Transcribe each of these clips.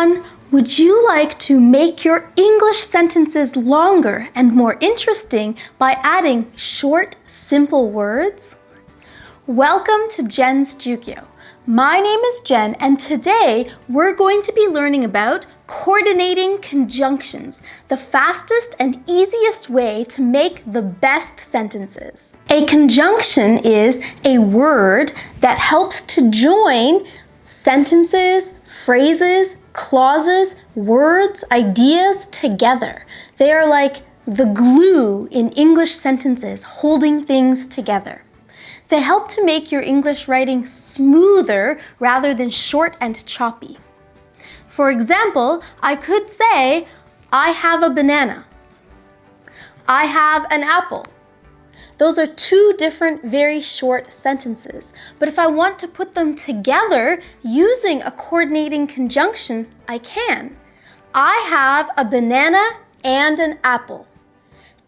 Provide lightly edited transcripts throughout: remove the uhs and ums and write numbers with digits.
everyone! Would you like to make your English sentences longer and more interesting by adding short, simple words? Welcome to Jen's Jyugyou. My name is Jen, and today we're going to be learning about coordinating conjunctions, the fastest and easiest way to make the best sentences. A conjunction is a word that helps to join sentences, phrases, clauses, words, ideas together. They are like the glue in English sentences, holding things together. They help to make your English writing smoother rather than short and choppy. For example, I could say, I have a banana. I have an apple. Those are two different, very short sentences. But if I want to put them together using a coordinating conjunction, I can. I have a banana and an apple.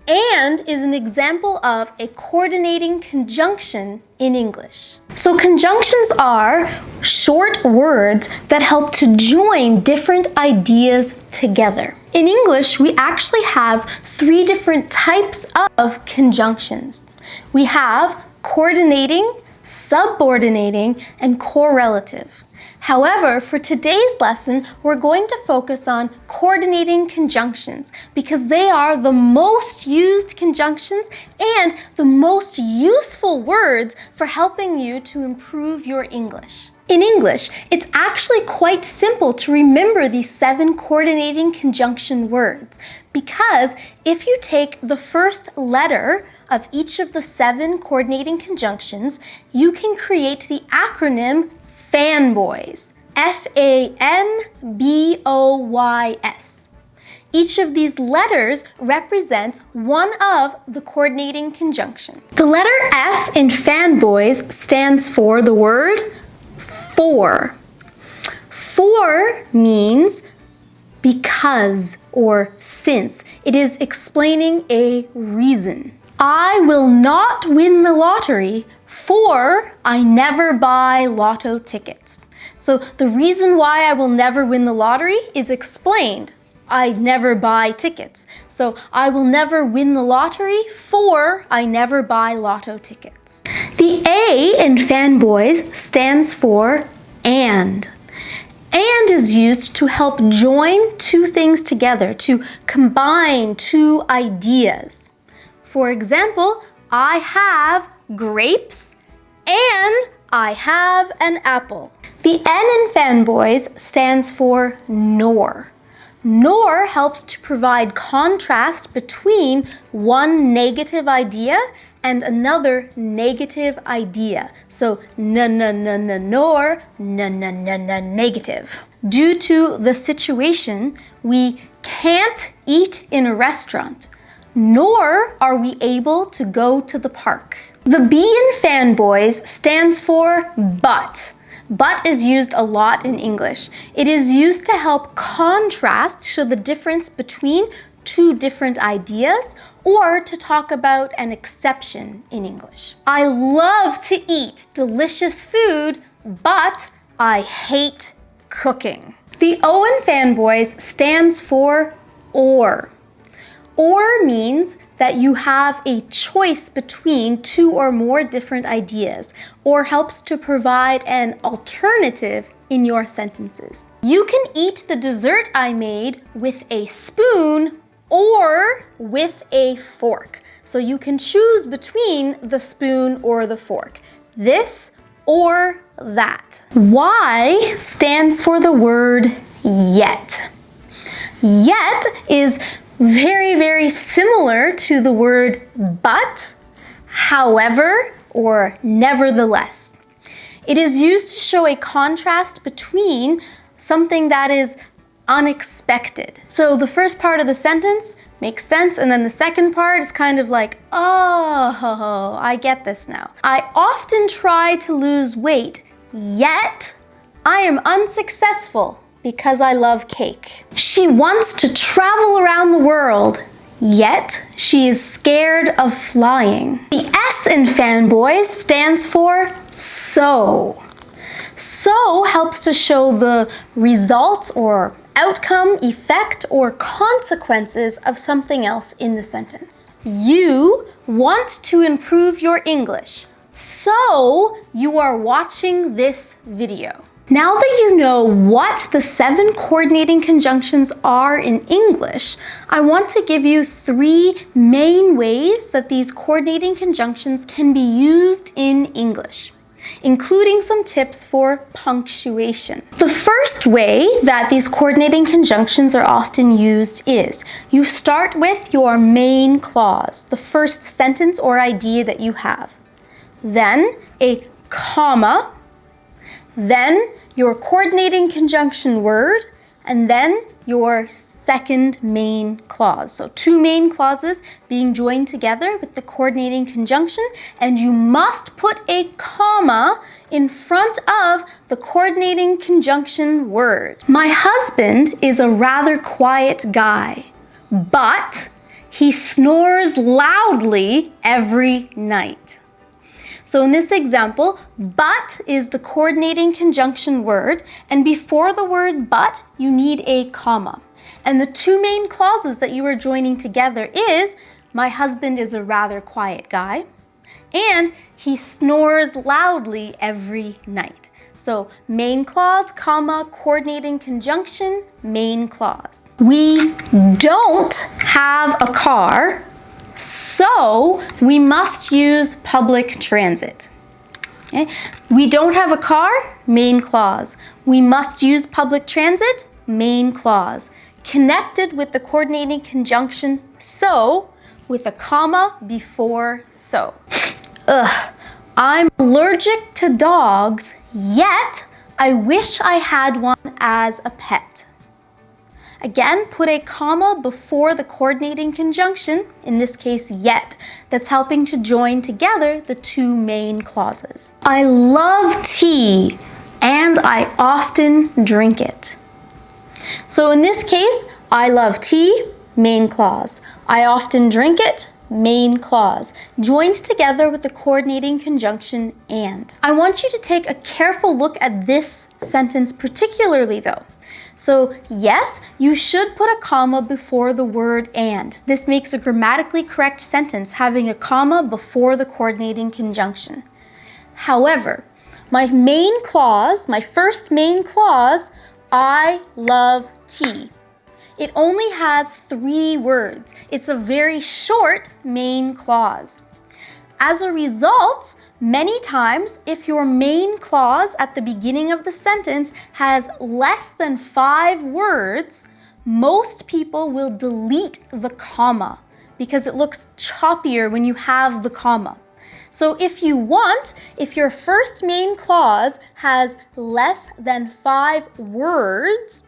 And is an example of a coordinating conjunction in English. So conjunctions are short words that help to join different ideas together. In English, we actually have three different types of conjunctions. We have coordinating, subordinating, and correlative. However, for today's lesson, we're going to focus on coordinating conjunctions because they are the most used conjunctions and the most useful words for helping you to improve your English. In English, it's actually quite simple to remember these 7 coordinating conjunction words because if you take the first letter of each of the 7 coordinating conjunctions, you can create the acronym FANBOYS, F-A-N-B-O-Y-S. Each of these letters represents one of the coordinating conjunctions. The letter F in FANBOYS stands for the word for. For means because or since. It is explaining a reason. I will not win the lottery, for I never buy lotto tickets. So the reason why I will never win the lottery is explained. I never buy tickets. So I will never win the lottery, for I never buy lotto tickets. The A in FANBOYS stands for and. And is used to help join two things together, to combine two ideas. For example, I have grapes and I have an apple. The N in FANBOYS stands for nor. Nor helps to provide contrast between one negative idea and another negative idea. So nor, negative. Due to the situation, we can't eat in a restaurant, nor are we able to go to the park. The B in FANBOYS stands for but. But is used a lot in English. It is used to help contrast, show the difference between two different ideas, or to talk about an exception in English. I love to eat delicious food, but I hate cooking. The O in FANBOYS stands for or. Or means that you have a choice between two or more different ideas, or helps to provide an alternative in your sentences. You can eat the dessert I made with a spoon or with a fork. So you can choose between the spoon or the fork. This or that. Y stands for the word yet. Yet is very, very similar to the word but, however, or nevertheless. It is used to show a contrast between something that is unexpected. So the first part of the sentence makes sense, and then the second part is kind of like, oh, I get this now. I often try to lose weight, yet I am unsuccessful because I love cake. She wants to travel around the world, yet she is scared of flying. The S in FANBOYS stands for so. So helps to show the result or outcome, effect, or consequences of something else in the sentence. You want to improve your English, so you are watching this video. Now that you know what the 7 coordinating conjunctions are in English, I want to give you 3 main ways that these coordinating conjunctions can be used in English, including some tips for punctuation. The first way that these coordinating conjunctions are often used is you start with your main clause, the first sentence or idea that you have, then a comma, then your coordinating conjunction word, and then your second main clause. So 2 main clauses being joined together with the coordinating conjunction, and you must put a comma in front of the coordinating conjunction word. My husband is a rather quiet guy, but he snores loudly every night. So in this example, but is the coordinating conjunction word, and before the word but, you need a comma. And the 2 main clauses that you are joining together is, my husband is a rather quiet guy, and he snores loudly every night. So main clause, comma, coordinating conjunction, main clause. We don't have a car, so we must use public transit. Okay? We don't have a car, main clause. We must use public transit, main clause. Connected with the coordinating conjunction so, with a comma before so. I'm allergic to dogs, yet I wish I had one as a pet. Again, put a comma before the coordinating conjunction, in this case yet, that's helping to join together the 2 main clauses. I love tea, and I often drink it. So in this case, I love tea, main clause. I often drink it, main clause, joined together with the coordinating conjunction and. I want you to take a careful look at this sentence particularly though. So yes, you should put a comma before the word and. This makes a grammatically correct sentence having a comma before the coordinating conjunction. However, my main clause, my first main clause, I love tea. It only has 3 words. It's a very short main clause. As a result, many times, if your main clause at the beginning of the sentence has less than 5 words, most people will delete the comma because it looks choppier when you have the comma. So if you want, if your first main clause has less than 5 words,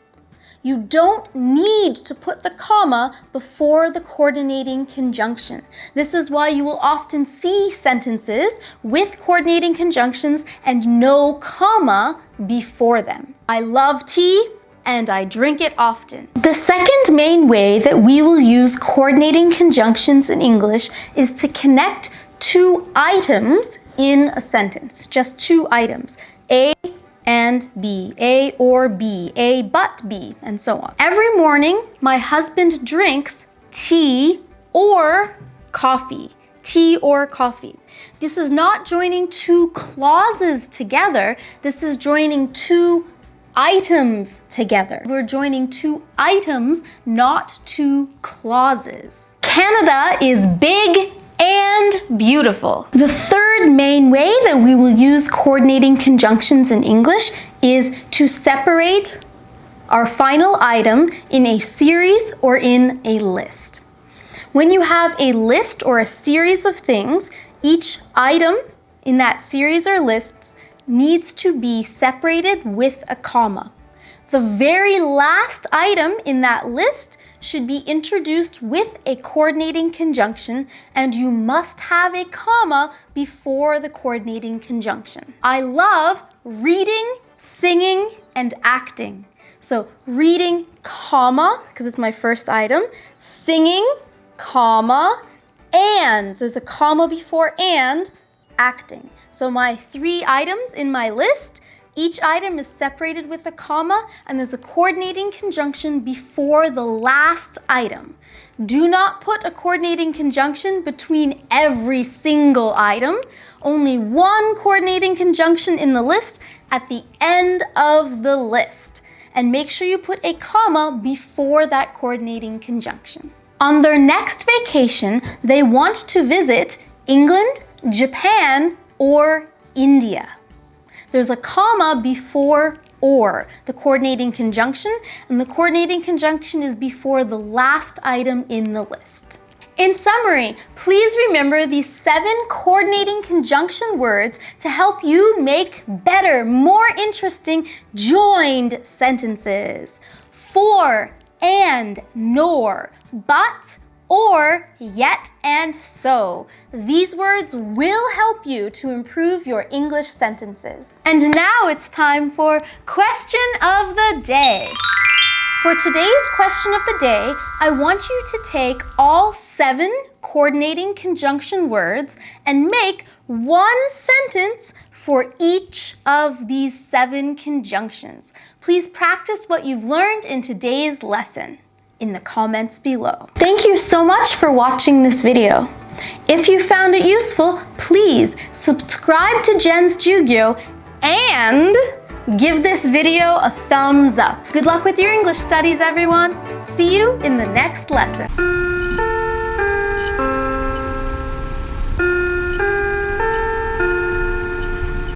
you don't need to put the comma before the coordinating conjunction. This is why you will often see sentences with coordinating conjunctions and no comma before them. I love tea and I drink it often. The second main way that we will use coordinating conjunctions in English is to connect 2 items in a sentence, just 2 items, A and B, A or B, A but B, and so on. Every morning, my husband drinks tea or coffee. Tea or coffee. This is not joining 2 clauses together. This is joining 2 items together. We're joining 2 items, not 2 clauses. Canada is big and beautiful. The third main way that we will use coordinating conjunctions in English is to separate our final item in a series or in a list. When you have a list or a series of things, each item in that series or lists needs to be separated with a comma. The very last item in that list should be introduced with a coordinating conjunction, and you must have a comma before the coordinating conjunction. I love reading, singing, and acting. So reading, comma, because it's my first item, singing, comma, and, there's a comma before and, acting. So my 3 items in my list, Each item is separated with a comma, and there's a coordinating conjunction before the last item. Do not put a coordinating conjunction between every single item. Only one coordinating conjunction in the list at the end of the list. And make sure you put a comma before that coordinating conjunction. On their next vacation, they want to visit England, Japan, or India. There's a comma before or, the coordinating conjunction, and the coordinating conjunction is before the last item in the list. In summary, please remember these 7 coordinating conjunction words to help you make better, more interesting joined sentences. For, and, nor, but, or, yet, and so. These words will help you to improve your English sentences. And now it's time for Question of the Day. For today's question of the day, I want you to take all 7 coordinating conjunction words and make one sentence for each of these 7 conjunctions. Please practice what you've learned in today's lesson in the comments below. Thank you so much for watching this video. If you found it useful, please subscribe to Jen's Jyugyou and give this video a thumbs up. Good luck with your English studies, everyone. See you in the next lesson.